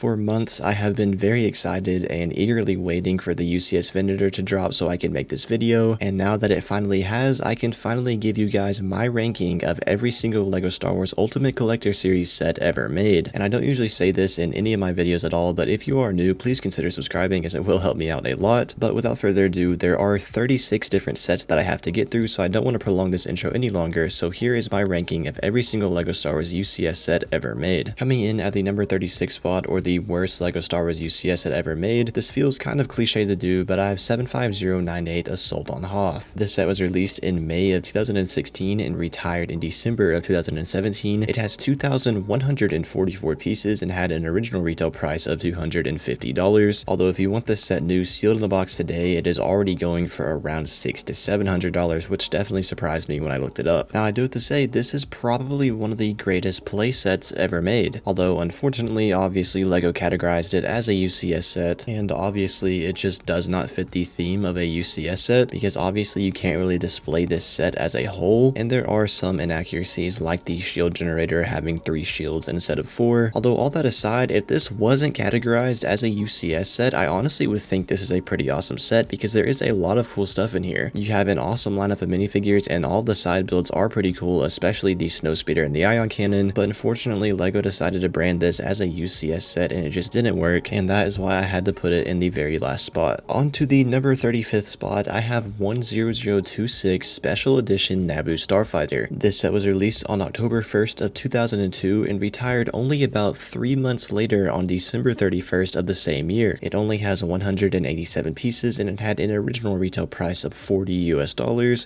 For months, I have been very excited and eagerly waiting for the UCS vendor to drop so I can make this video, and now that it finally has, I can finally give you guys my ranking of every single LEGO Star Wars Ultimate Collector Series set ever made. And I don't usually say this in any of my videos at all, but if you are new, please consider subscribing as it will help me out a lot. But without further ado, there are 36 different sets that I have to get through, so I don't want to prolong this intro any longer, so here is my ranking of every single LEGO Star Wars UCS set ever made. Coming in at the number 36 spot, or the worst LEGO Star Wars UCS set ever made. This feels kind of cliche to do, but I have 75098 Assault on Hoth. This set was released in May of 2016 and retired in December of 2017. It has 2,144 pieces and had an original retail price of $250. Although if you want this set new sealed in the box today, it is already going for around $600 to $700, which definitely surprised me when I looked it up. Now I do have to say, this is probably one of the greatest play sets ever made. Although unfortunately, obviously LEGO categorized it as a UCS set, and obviously it just does not fit the theme of a UCS set, because obviously you can't really display this set as a whole, and there are some inaccuracies like the shield generator having 3 shields instead of 4. Although all that aside, if this wasn't categorized as a UCS set, I honestly would think this is a pretty awesome set, because there is a lot of cool stuff in here. You have an awesome lineup of minifigures, and all the side builds are pretty cool, especially the Snowspeeder and the Ion Cannon, but unfortunately LEGO decided to brand this as a UCS set and it just didn't work, and that is why I had to put it in the very last spot. On to the number 35th spot, I have 10026 Special Edition Naboo Starfighter. This set was released on October 1st of 2002 and retired only about 3 months later on December 31st of the same year. It only has 187 pieces and it had an original retail price of $40 US.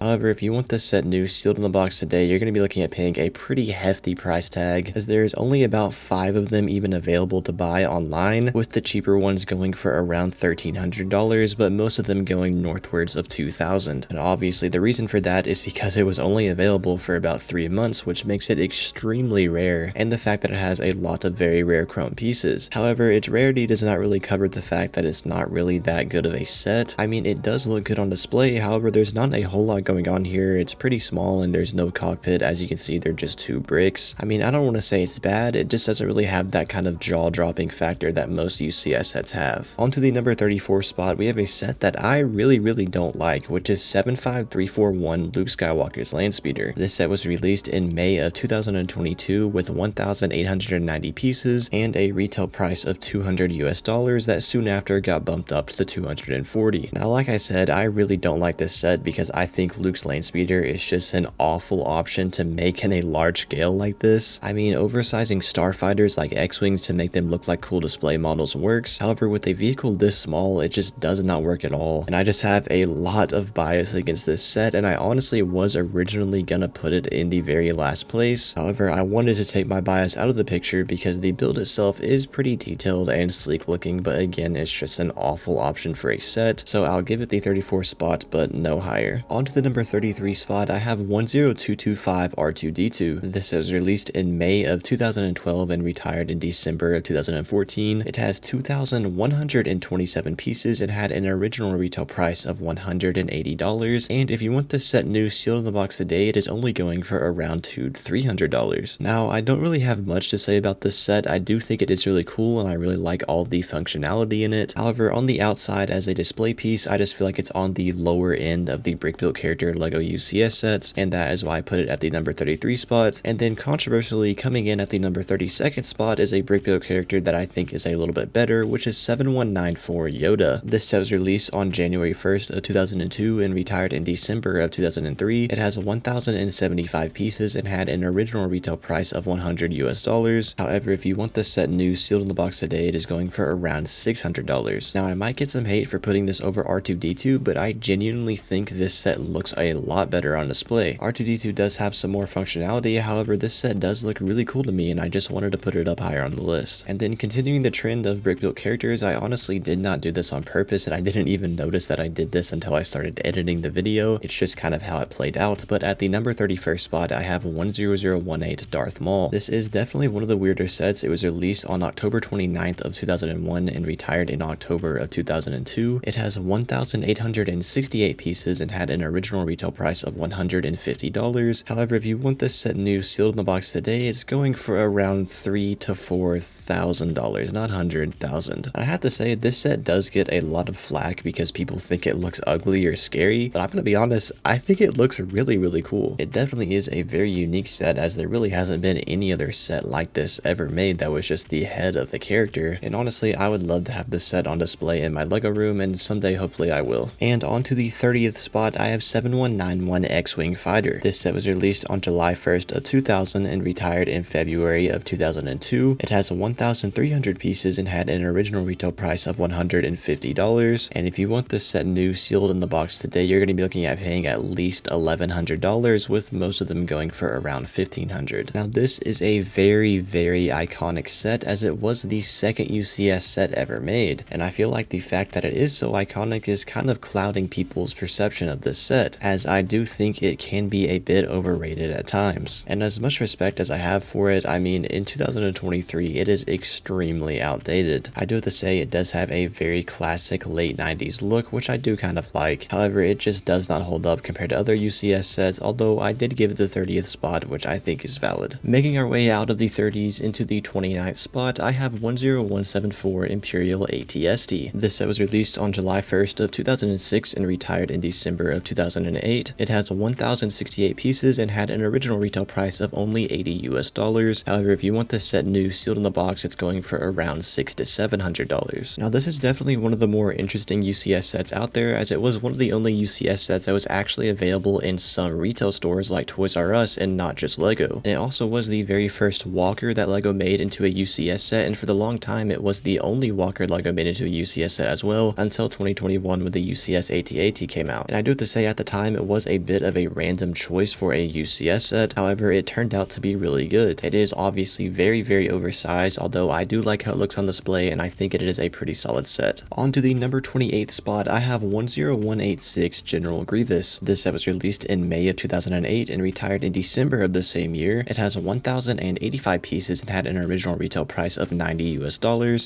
However, if you want this set new sealed in the box today, you're going to be looking at paying a pretty hefty price tag, as there's only about 5 of them even available to buy online, with the cheaper ones going for around $1,300, but most of them going northwards of $2,000. And obviously the reason for that is because it was only available for about 3 months, which makes it extremely rare, and the fact that it has a lot of very rare chrome pieces. However, its rarity does not really cover the fact that it's not really that good of a set. I mean, it does look good on display, however there's not a whole lot going on here. It's pretty small and there's no cockpit. As you can see, they're just 2 bricks. I mean, I don't want to say it's bad, it just doesn't really have that kind of jaw-dropping factor that most UCS sets have. On to the number 34 spot, we have a set that I really don't like, which is 75341 Luke Skywalker's Landspeeder. This set was released in May of 2022 with 1,890 pieces and a retail price of $200 that soon after got bumped up to 240. Now, like I said, I really don't like this set because I think Luke's Landspeeder is just an awful option to make in a large scale like this. I mean, oversizing starfighters like X-Wings to make them look like cool display models works. However, with a vehicle this small, it just does not work at all. And I just have a lot of bias against this set, and I honestly was originally gonna put it in the very last place. However, I wanted to take my bias out of the picture because the build itself is pretty detailed and sleek looking, but again, it's just an awful option for a set. So I'll give it the 34 spot, but no higher. On to the number 33 spot, I have 10225 R2D2. This was released in May of 2012 and retired in December of 2014. It has 2,127 pieces and had an original retail price of $180, and if you want this set new sealed in the box today, it is only going for around $200 to $300. Now, I don't really have much to say about this set. I do think it is really cool and I really like all of the functionality in it. However, on the outside as a display piece, I just feel like it's on the lower end of the brick built character LEGO UCS sets, and that is why I put it at the number 33 spot. And then controversially, coming in at the number 32nd spot is a brick built character that I think is a little bit better, which is 7194 Yoda. This set was released on January 1st of 2002 and retired in December of 2003. It has 1,075 pieces and had an original retail price of $100. However, if you want this set new sealed in the box today, it is going for around $600. Now, I might get some hate for putting this over R2D2, but I genuinely think this set looks a lot better on display. R2D2 does have some more functionality, however, this set does look really cool to me and I just wanted to put it up higher on the list. And then continuing the trend of brick built characters, I honestly did not do this on purpose and I didn't even notice that I did this until I started editing the video. It's just kind of how it played out. But at the number 31st spot, I have 10018 Darth Maul. This is definitely one of the weirder sets. It was released on October 29th of 2001 and retired in October of 2002. It has 1,868 pieces and had an original retail price of $150. However, if you want this set new sealed in the box today, it's going for around $3,000 to $4,000. $1,000, not 100,000. I have to say, this set does get a lot of flack because people think it looks ugly or scary, but I'm gonna be honest, I think it looks really cool. It definitely is a very unique set, as there really hasn't been any other set like this ever made that was just the head of the character, and honestly, I would love to have this set on display in my LEGO room, and someday hopefully I will. And on to the 30th spot, I have 7191 X-Wing Fighter. This set was released on July 1st of 2000 and retired in February of 2002. It has 1,300 pieces and had an original retail price of $150, and if you want this set new sealed in the box today, you're going to be looking at paying at least $1,100, with most of them going for around $1,500. Now this is a very iconic set, as it was the second UCS set ever made, and I feel like the fact that it is so iconic is kind of clouding people's perception of this set, as I do think it can be a bit overrated at times. And as much respect as I have for it, I mean, in 2023 it is extremely outdated. I do have to say it does have a very classic late 90s look, which I do kind of like. However, it just does not hold up compared to other UCS sets, although I did give it the 30th spot, which I think is valid. Making our way out of the 30s into the 29th spot, I have 10174 Imperial ATST. This set was released on July 1st of 2006 and retired in December of 2008. It has 1,068 pieces and had an original retail price of only $80 US. However, if you want this set new sealed in the box, it's going for around $600 to $700. Now this is definitely one of the more interesting UCS sets out there, as it was one of the only UCS sets that was actually available in some retail stores like Toys R Us and not just LEGO. And it also was the very first walker that LEGO made into a UCS set, and for the long time it was the only walker LEGO made into a UCS set as well, until 2021 when the UCS AT-AT came out. And I do have to say, at the time it was a bit of a random choice for a UCS set, however it turned out to be really good. It is obviously very oversized, although I do like how it looks on display, and I think it is a pretty solid set. On to the number 28th spot, I have 10186 General Grievous. This set was released in May of 2008 and retired in December of the same year. It has 1,085 pieces and had an original retail price of $90 US.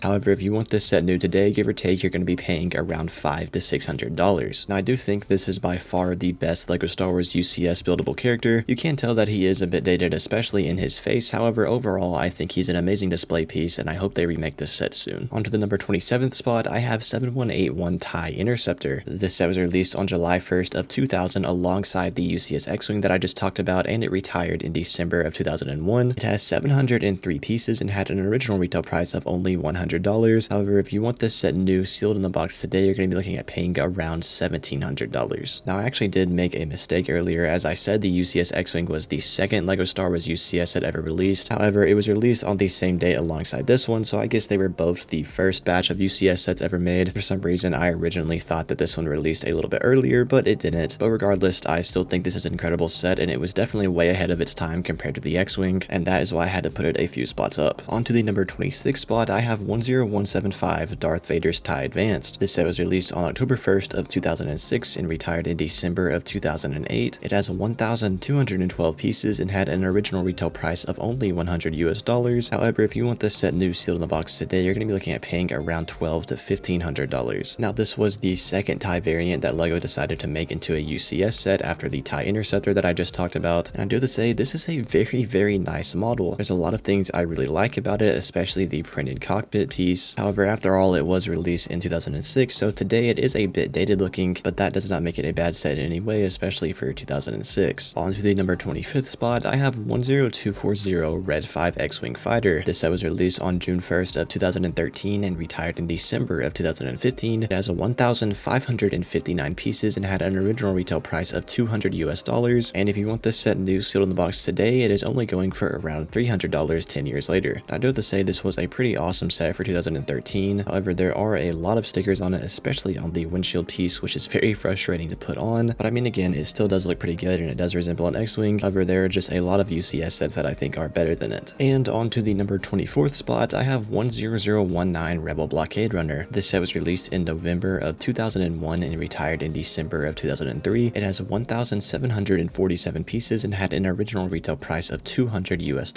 However, if you want this set new today, give or take, you're going to be paying around $500 to $600. Now I do think this is by far the best LEGO Star Wars UCS buildable character. You can tell that he is a bit dated, especially in his face. However, overall I think he's an amazing display piece, and I hope they remake this set soon. On to the number 27th spot, I have 7181 TIE Interceptor. This set was released on July 1st of 2000 alongside the UCS X-Wing that I just talked about, and it retired in December of 2001. It has 703 pieces and had an original retail price of only $100. However, if you want this set new sealed in the box today, you're going to be looking at paying around $1,700. Now I actually did make a mistake earlier, as I said the UCS X-Wing was the second LEGO Star Wars UCS set ever released. However, it was released on the same day alongside this one, so I guess they were both the first batch of UCS sets ever made. For some reason, I originally thought that this one released a little bit earlier, but it didn't. But regardless, I still think this is an incredible set, and it was definitely way ahead of its time compared to the X-Wing, and that is why I had to put it a few spots up. On to the number 26th spot, I have 10175 Darth Vader's TIE Advanced. This set was released on October 1st of 2006 and retired in December of 2008. It has 1,212 pieces and had an original retail price of only $100 US. However, if you want this set new sealed in the box today, you're going to be looking at paying around $1,200 to $1,500. Now this was the second TIE variant that LEGO decided to make into a UCS set after the TIE Interceptor that I just talked about, and I do have to say this is a very nice model. There's a lot of things I really like about it, especially the printed cockpit piece. However, after all, it was released in 2006, so today it is a bit dated looking, but that does not make it a bad set in any way, especially for 2006. On to the number 25th spot, I have 10240 Red 5 X-Wing Fighter. This set was released on June 1st of 2013 and retired in December of 2015. It has 1,559 pieces and had an original retail price of $200 US. And if you want this set new sealed in the box today, it is only going for around $300 10 years later. Now, I do have to say this was a pretty awesome set for 2013. However, there are a lot of stickers on it, especially on the windshield piece, which is very frustrating to put on. But I mean, again, it still does look pretty good and it does resemble an X-Wing. However, there are just a lot of UCS sets that I think are better than it. And on to the number 24th spot, I have 10019 Rebel Blockade Runner. This set was released in November of 2001 and retired in December of 2003. It has 1,747 pieces and had an original retail price of $200 US.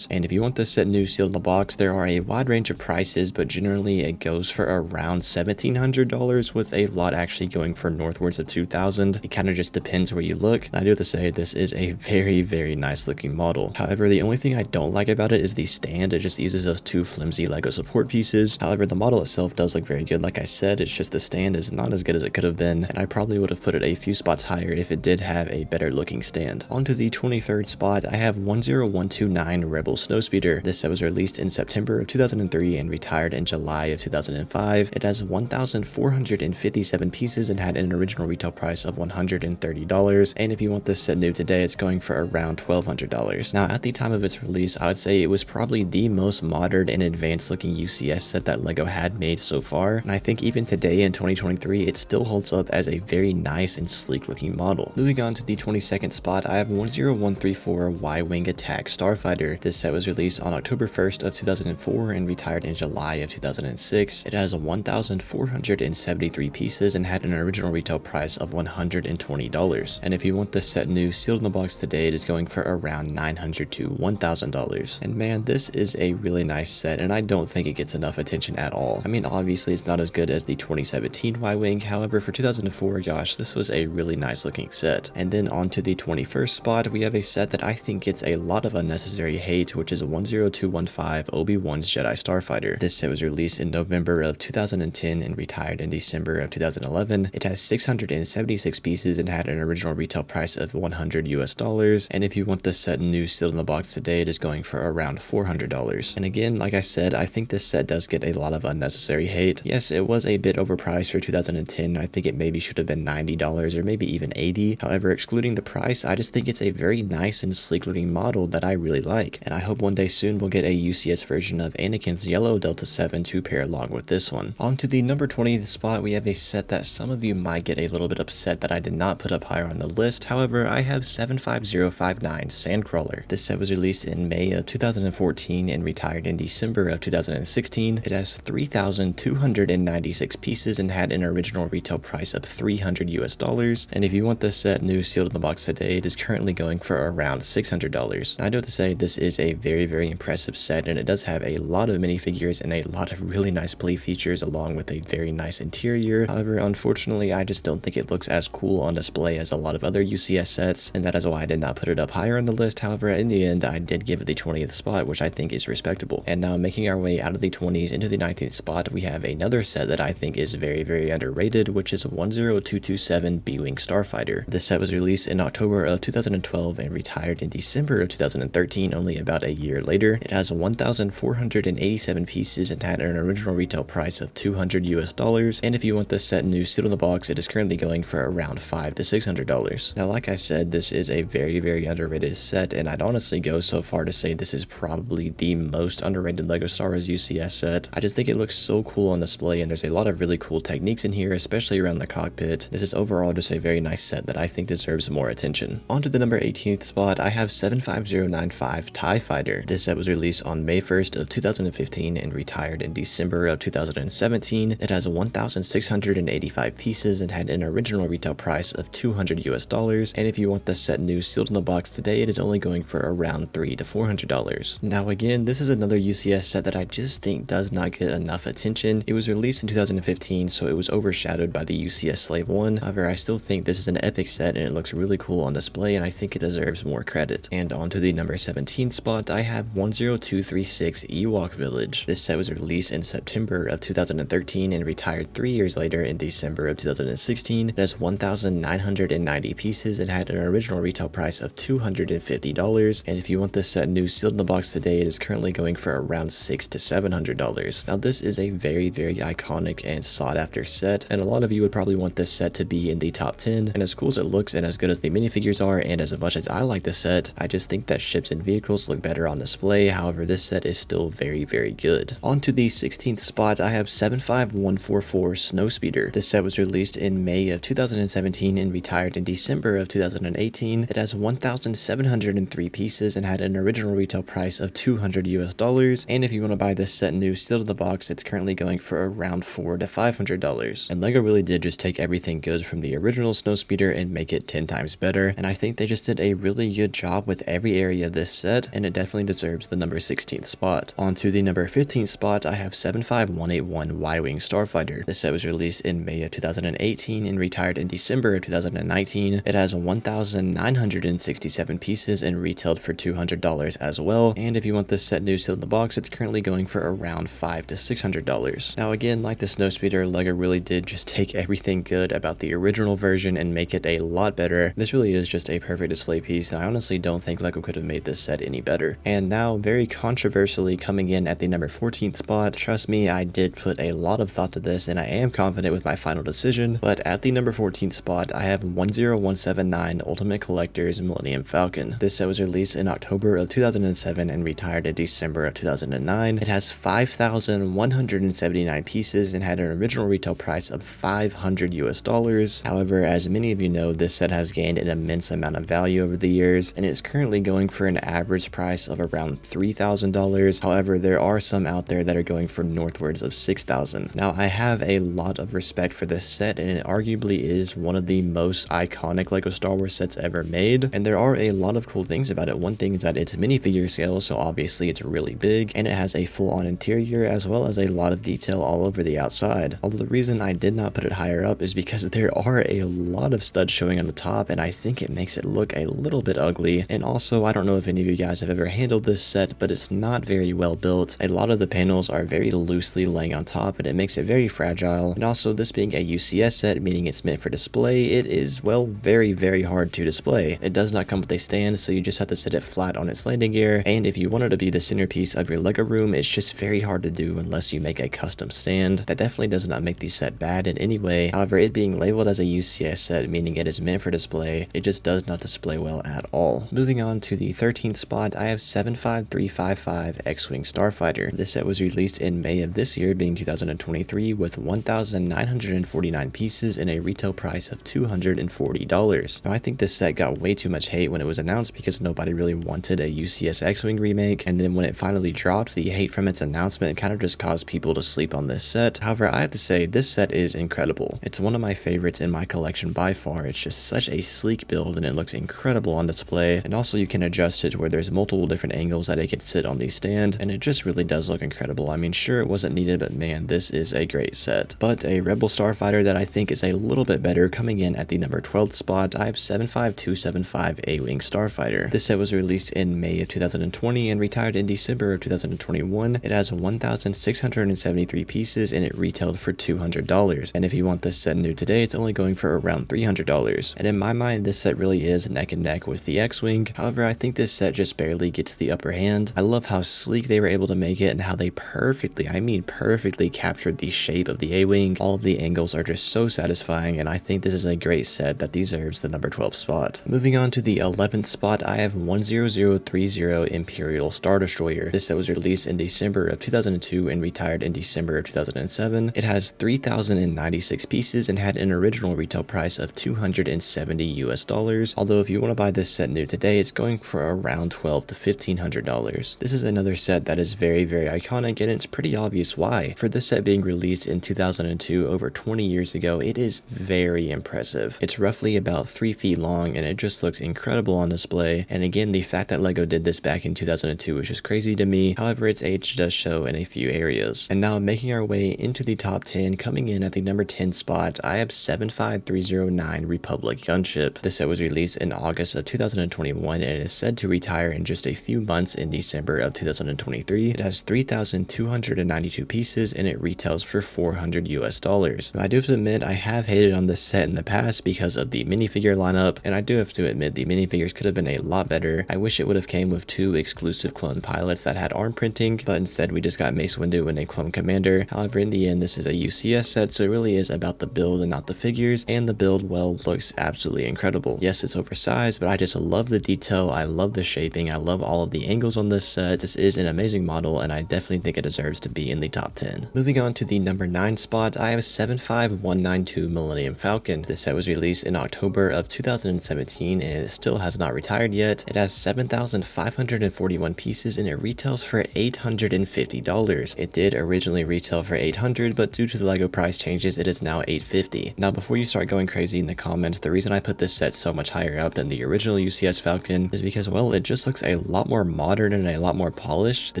And if you want this set new sealed in the box, there are a wide range of prices, but generally it goes for around $1,700, with a lot actually going for northwards of $2,000. It kind of just depends where you look. And I do have to say this is a very nice looking model. However, the only thing I don't like about it is the stand. It just uses those 2 flimsy LEGO support pieces. However, the model itself does look very good. Like I said, it's just the stand is not as good as it could have been, and I probably would have put it a few spots higher if it did have a better looking stand. On to the 23rd spot, I have 10129 Rebel Snowspeeder. This set was released in September of 2003 and retired in July of 2005. It has 1,457 pieces and had an original retail price of $130, and if you want this set new today, it's going for around $1,200. Now, at the time of its release, I would say it was probably the most modern and advanced looking UCS set that LEGO had made so far, and I think even today in 2023, it still holds up as a very nice and sleek looking model. Moving on to the 22nd spot, I have 10134 Y-Wing Attack Starfighter. This set was released on October 1st of 2004 and retired in July of 2006. It has 1,473 pieces and had an original retail price of $120. And if you want this set new sealed in the box today, it is going for around $900 to $1,000. And man, this is a really nice set, and I don't think it gets enough attention at all. I mean, obviously it's not as good as the 2017 Y-Wing, however for 2004, gosh, this was a really nice looking set. And then on to the 21st spot, we have a set that I think gets a lot of unnecessary hate, which is 10215 Obi-Wan's Jedi Starfighter. This set was released in November of 2010 and retired in December of 2011. It has 676 pieces and had an original retail price of $100 and if you want this set new sealed in the box today, it is going for around $400. And again, like I said, I think this set does get a lot of unnecessary hate. Yes, it was a bit overpriced for 2010. I think it maybe should have been $90 or maybe even $80. However, excluding the price, I just think it's a very nice and sleek looking model that I really like. And I hope one day soon we'll get a UCS version of Anakin's yellow Delta 7 to pair along with this one. On to the number 20th spot, we have a set that some of you might get a little bit upset that I did not put up higher on the list. However, I have 75059 Sandcrawler. This set was released in May of 2014 and retired in December of 2016. It has 3,296 pieces and had an original retail price of $300. And if you want this set new sealed in the box today, it is currently going for around $600. I do have to say this is a very impressive set, and it does have a lot of minifigures and a lot of really nice play features along with a very nice interior. However, unfortunately, I just don't think it looks as cool on display as a lot of other UCS sets, and that is why I did not put it up higher on the list. However, in the end, I did give it the 20th spot, which I think is respectable. And now making our way out of the 20s into the 19th spot, we have another set that I think is very underrated, which is 10227 B-Wing Starfighter. This set was released in October of 2012 and retired in December of 2013, only about a year later. It has 1,487 pieces and had an original retail price of $200. And if you want this set new sealed in the box, it is currently going for around $500 to $600. Now, like I said, this is a very underrated set, and I'd honestly go so far to say this is probably the most underrated LEGO Star Wars UCS set. I just think it looks so cool on display, and there's a lot of really cool techniques in here, especially around the cockpit. This is overall just a very nice set that I think deserves more attention. On to the number 18th spot, I have 75095 TIE Fighter. This set was released on May 1st of 2015 and retired in December of 2017. It has 1,685 pieces and had an original retail price of $200. And if you want this set new sealed in the box today, it is only going for around $300 to $400. Now again, this is another UCS set that I just think does not get enough attention. It was released in 2015, so it was overshadowed by the UCS Slave 1. However, I still think this is an epic set and it looks really cool on display, and I think it deserves more credit. And on to the number 17 spot, I have 10236 Ewok Village. This set was released in September of 2013 and retired 3 years later in December of 2016. It has 1,990 pieces and had an original retail price of $250. And if you want this set new sealed in the box today, it is currently going for around $600 to $700. Now, this is a very iconic and sought after set, and a lot of you would probably want this set to be in the top 10. And as cool as it looks and as good as the minifigures are, and as much as I like this set, I just think that ships and vehicles look better on display. However, this set is still very good. On to the 16th spot, I have 75144 Snowspeeder. This set was released in May of 2017 and retired in December of 2018. It has 1,703 pieces and had an original retail price of $200. And if you want to buy this set new sealed in the box, it's currently going for around $400 to $500. And LEGO really did just take everything good from the original Snowspeeder and make it 10 times better. And I think they just did a really good job with every area of this set, and it definitely deserves the number 16th spot. On to the number 15th spot, I have 75181 Y-Wing Starfighter. This set was released in May of 2018 and retired in December of 2019. It has 1,967 pieces and retailed for $200 as well. And if you want this set new sealed in the box, box, it's currently going for around $500 to $600. Now again, like the Snowspeeder, LEGO really did just take everything good about the original version and make it a lot better. This really is just a perfect display piece, and I honestly don't think LEGO could have made this set any better. And now, very controversially, coming in at the number 14th spot, trust me, I did put a lot of thought to this, and I am confident with my final decision, but at the number 14th spot, I have 10179 Ultimate Collector's Millennium Falcon. This set was released in October of 2007 and retired in December of 2009. It has 5,179 pieces and had an original retail price of $500 US. However, as many of you know, this set has gained an immense amount of value over the years, and it's currently going for an average price of around $3,000. However, there are some out there that are going for northwards of $6,000. Now, I have a lot of respect for this set, and it arguably is one of the most iconic LEGO Star Wars sets ever made, and there are a lot of cool things about it. One thing is that it's minifigure scale, so obviously it's really big, and it has a full-on interior as well as a lot of detail all over the outside. Although the reason I did not put it higher up is because there are a lot of studs showing on the top, and I think it makes it look a little bit ugly. And also, I don't know if any of you guys have ever handled this set, but it's not very well built. A lot of the panels are very loosely laying on top, and it makes it very fragile. And also, this being a UCS set, meaning it's meant for display, it is, well, very hard to display. It does not come with a stand, so you just have to sit it flat on its landing gear, and if you wanted to be the centerpiece of your LEGO room, it's just very hard to do unless you make a custom stand. That definitely does not make the set bad in any way. However, it being labeled as a UCS set, meaning it is meant for display, it just does not display well at all. Moving on to the 13th spot, I have 75355 X-Wing Starfighter. This set was released in May of this year, being 2023, with 1,949 pieces and a retail price of $240. Now, I think this set got way too much hate when it was announced because nobody really wanted a UCS X-Wing remake, and then when it finally dropped, the hate from its announcement kind of just caused people to sleep on this set. However, I have to say, this set is incredible. It's one of my favorites in my collection by far. It's just such a sleek build, and it looks incredible on display, and also you can adjust it to where there's multiple different angles that it can sit on the stand, and it just really does look incredible. I mean, sure, it wasn't needed, but man, this is a great set. But a Rebel Starfighter that I think is a little bit better, coming in at the number 12th spot, I have 75275 A-Wing Starfighter. This set was released in May of 2020 and retired in December of 2021. It has 1,673 pieces and it retailed for $200. And if you want this set new today, it's only going for around $300. And in my mind, this set really is neck and neck with the X-Wing. However, I think this set just barely gets the upper hand. I love how sleek they were able to make it and how they perfectly, I mean perfectly, captured the shape of the A-Wing. All of the angles are just so satisfying, and I think this is a great set that deserves the number 12 spot. Moving on to the 11th spot, I have 10030 Imperial Star Destroyer. This set was released in December of 2002 and retired in December of 2007. It has 3,096 pieces and had an original retail price of $270. Although if you want to buy this set new today, it's going for around $1,200 to $1,500. This is another set that is very iconic, and it's pretty obvious why. For this set being released in 2002, over 20 years ago, it is very impressive. It's roughly about 3 feet long, and it just looks incredible on display. And again, the fact that LEGO did this back in 2002 is just crazy to me. However, its age does show in a few areas. And now making our way into the top 10, coming in at the number 10 spot, I have 75309 Republic Gunship. This set was released in August of 2021 and is said to retire in just a few months in December of 2023. It has 3,292 pieces and it retails for $400. Now, I do have to admit, I have hated on this set in the past because of the minifigure lineup, and I do have to admit the minifigures could have been a lot better. I wish it would have came with 2 exclusive clone pilots that had arm printing, but instead we just got Mace Windu and a clone commander. However, in the end, this is a UCS set, so it really is about the build and not the figures, and the build, well, looks absolutely incredible. Yes, it's oversized, but I just love the detail, I love the shaping, I love all of the angles on this set. This is an amazing model, and I definitely think it deserves to be in the top 10. Moving on to the number 9 spot, I have 75192 Millennium Falcon. This set was released in October of 2017, and it still has not retired yet. It has 7,541 pieces, and it retails for $850. It did originally retail for $800, but due to the LEGO price changes, it is now $850. Now, before you start going crazy in the comments, the reason I put this set so much higher up than the original UCS Falcon is because, well, it just looks a lot more modern and a lot more polished. The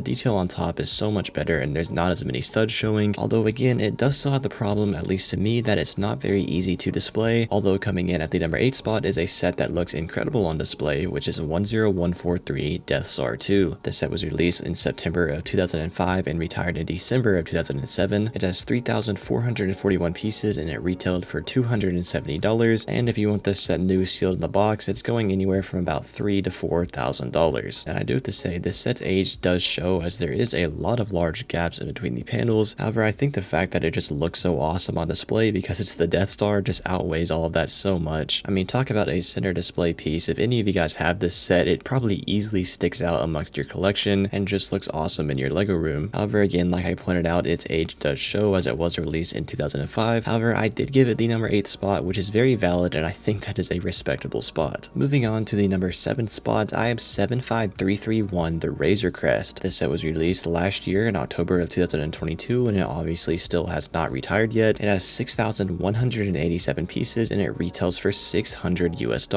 detail on top is so much better, and there's not as many studs showing, although again, it does still have the problem, at least to me, that it's not very easy to display. Although coming in at the number 8 spot is a set that looks incredible on display, which is 10143 Death Star 2. This set was released in September of 2005 and retired in December of 2007. It has 3,441 pieces and it retailed for $270. And if you want this set new sealed in the box, it's going anywhere from about $3,000 to $4,000. And I do have to say, this set's age does show, as there is a lot of large gaps in between the panels. However, I think the fact that it just looks so awesome on display because it's the Death Star just outweighs all of that so much. I mean, talk about a center display piece. If any of you guys have this set, it probably easily sticks out amongst your collection and just looks awesome in your Lego room. However, again, like I pointed out, its age does show as it was released in 2005. However, I did give it the number 8 spot, which is very valid, and I think that is a respectable spot. Moving on to the number 7 spot, I have 75331, the Razor Crest. This set was released last year in October of 2022, and it obviously still has not retired yet. It has 6,187 pieces and it retails for $600 US.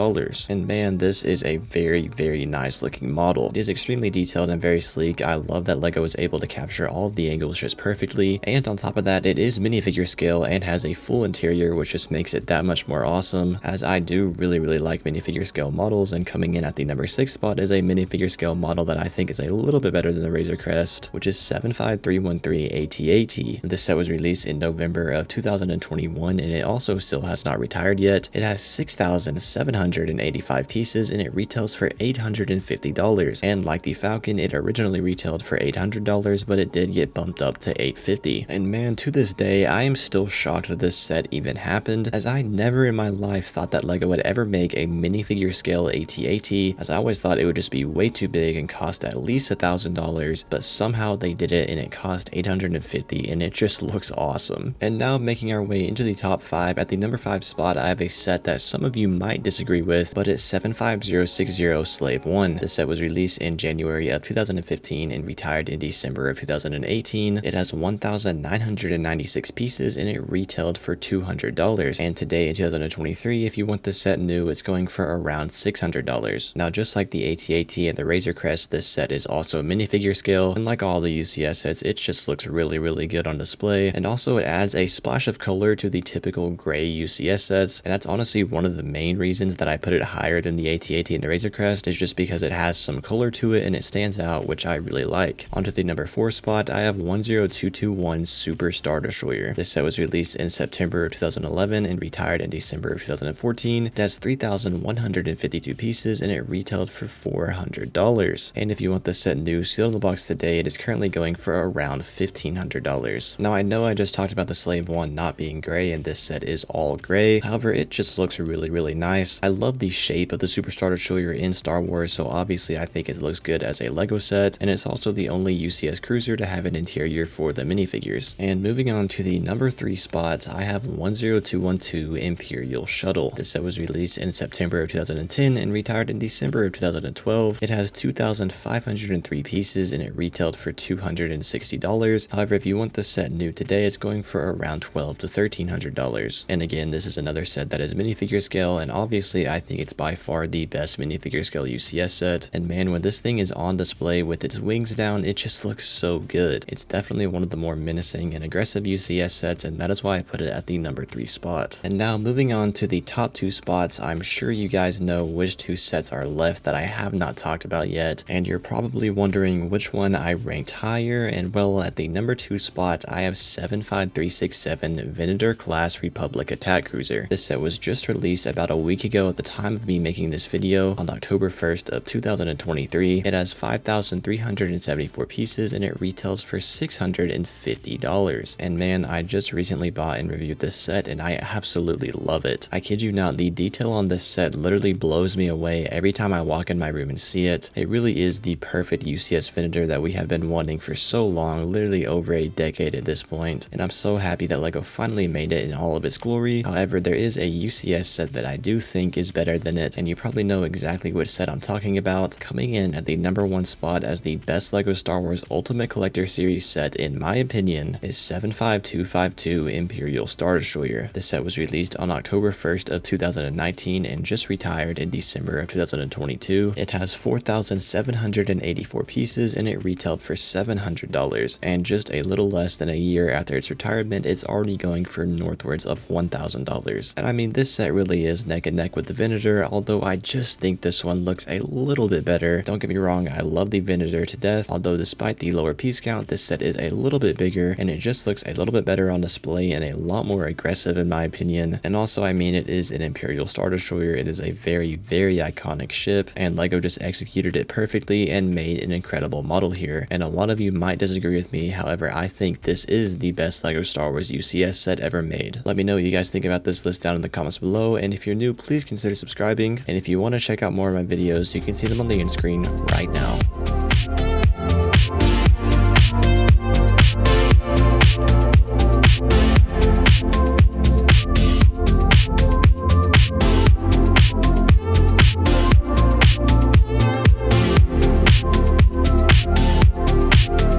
And man, this is a very nice looking model. It is extremely detailed and very sleek. I love that Lego is able to capture all of the angles just perfectly, and on top of that, it is minifigure scale and has a full interior, which just makes it that much more awesome, as I do really like minifigure scale models. And coming in at the number 6 spot is a minifigure scale model that I think is a little bit better than the Razor Crest, which is 75313 AT-AT. This set was released in November of 2021 and it also still has not retired yet. It has 6,785 pieces and it retails for $850. And like the Falcon, it originally retailed for $800, but it did get bumped up to $850. And man, to this day, I am still shocked that this set even happened, as I never in my life thought that Lego would ever make a minifigure scale AT-AT, as I always thought it would just be way too big and cost at least $1,000, but somehow they did it and it cost $850 and it just looks awesome. And now making our way into the top 5, at the number 5 spot, I have a set that some of you might disagree with, but it's 75060 Slave 1. This set was released in January of 2015 and retired in December of 2018. It has 1,996 pieces and it retailed for $200. And today in 2023, if you want this set new, it's going for around $600. Now, just like the AT-AT and the Razor Crest, this set is also minifigure scale, and like all the UCS sets, it just looks really good on display. And also it adds a splash of color to the typical gray UCS sets, and that's honestly one of the main reasons that I put it higher than the AT-AT and the Razor Crest, is just because it has some color to it and it stands out, which I really like. Onto the number 4 spot, I have 10221 Super Star Destroyer. This set was released in September of 2011 and retired in December of 2014. It has 3,152 pieces and it retailed for $400. And if you want this set new sealed in the box today, it is currently going for around $1,500. Now, I know I just talked about the Slave 1 not being gray and this set is all gray. However, it just looks really nice. I love the shape of the Super Star Destroyer in Star Wars, so obviously I think it looks good as a Lego set, and it's also the only UCS cruiser to have an interior for the minifigures. And moving on to the number 3 spot, I have 10212 Imperial Shuttle. This set was released in September of 2010 and retired in December of 2012. It has 2,503 pieces and it retailed for $260. However, if you want the set new today, it's going for around $1,200 to $1,300. And again, this is another set that is minifigure scale, and obviously I think it's by far the best minifigure scale UCS set. And man, when this thing is on display with its wings down, it just looks so good. It's definitely one of the more menacing and aggressive UCS sets, and that is why I put it at the number 3 spot. And now moving on to the top 2 spots, I'm sure you guys know which 2 sets are left that I have not talked about yet, and you're probably wondering which one I ranked higher. And well, at the number 2 spot, I have 75367 Venator Class Republic Attack Cruiser. This set was just released about a week ago at the time of me making this video, on October 1st of 2023. It has 5,374 pieces and it retails for $650. And man, I just recently bought and reviewed this set and I absolutely love it. I kid you not, the detail on this set literally blows me away every time I walk in my room and see it. It really is the perfect UCS Venator that we have been wanting for so long, literally over a decade at this point, and I'm so happy that Lego finally made it in all of its glory. However, there is a UCS set that I do think is better than it, and you probably know exactly which set I'm talking about. Coming in at the number 1 spot as the best Lego Star Wars Ultimate Collector Series set, in my opinion, is 75252 Imperial Star Destroyer. This set was released on October 1st of 2019 and just retired in December of 2022. It has 4,784 pieces and it retailed for $700, and just a little less than a year after its retirement, it's already going for northwards of $1,000. And I mean, this set really is neck and neck with the Venator, although I just think this one looks a little bit better. Don't get me wrong, I love the Venator Venator to death, although despite the lower piece count, this set is a little bit bigger and it just looks a little bit better on display and a lot more aggressive in my opinion. And also, I mean, it is an Imperial Star Destroyer. It is a very iconic ship, and LEGO just executed it perfectly and made an incredible model here. And a lot of you might disagree with me, however, I think this is the best LEGO Star Wars UCS set ever made. Let me know what you guys think about this list down in the comments below, and if you're new, please consider subscribing, and if you want to check out more of my videos, you can see them on the end screen right now.